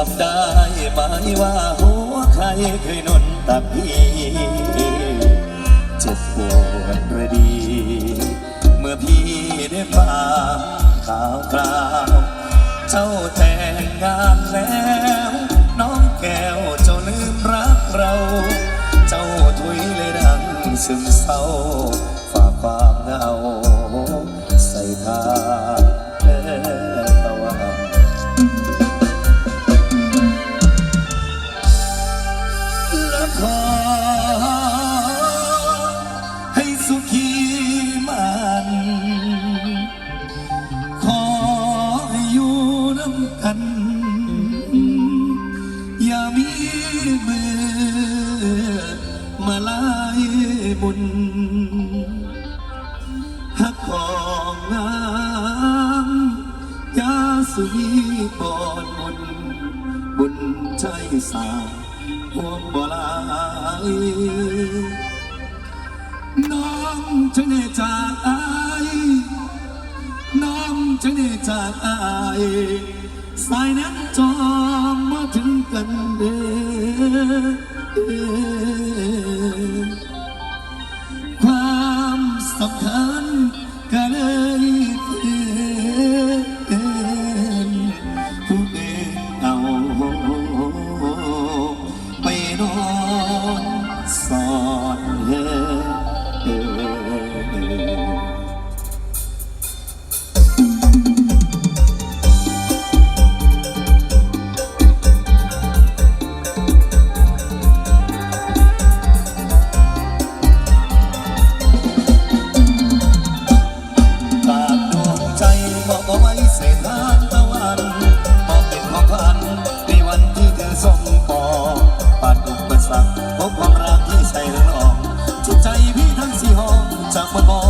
ำได้ไหมว่าหัวใครเคยหนุนตักพี่เจ็บปวดระดีเมื่อพี่ได้ฟังข่าวคราวเจ้าแต่งงานแล้วน้องแก้วเจ้าลืมรักเราเจ้าถุยเลยดังซึมเศร้าฝากความเหงาใส่ทางตะวันและขอให้สุขีมันขอให้อยู่น้ำกันอย่ามีมือมาลายบุญหักของงามยาสุนีบอนบุญใจสาห่วงบ่ลายน้องจะเนจากอายน้องจะเนจากอายสายนั้นจองมาถึงกันเด้อความสำคัญก็เลยเป็นผู้เป็นเอาไปนอนสอนพบความรักที่ใส่หลอกจิตใจพี่ทั้งสี่ห้องจากบนบอ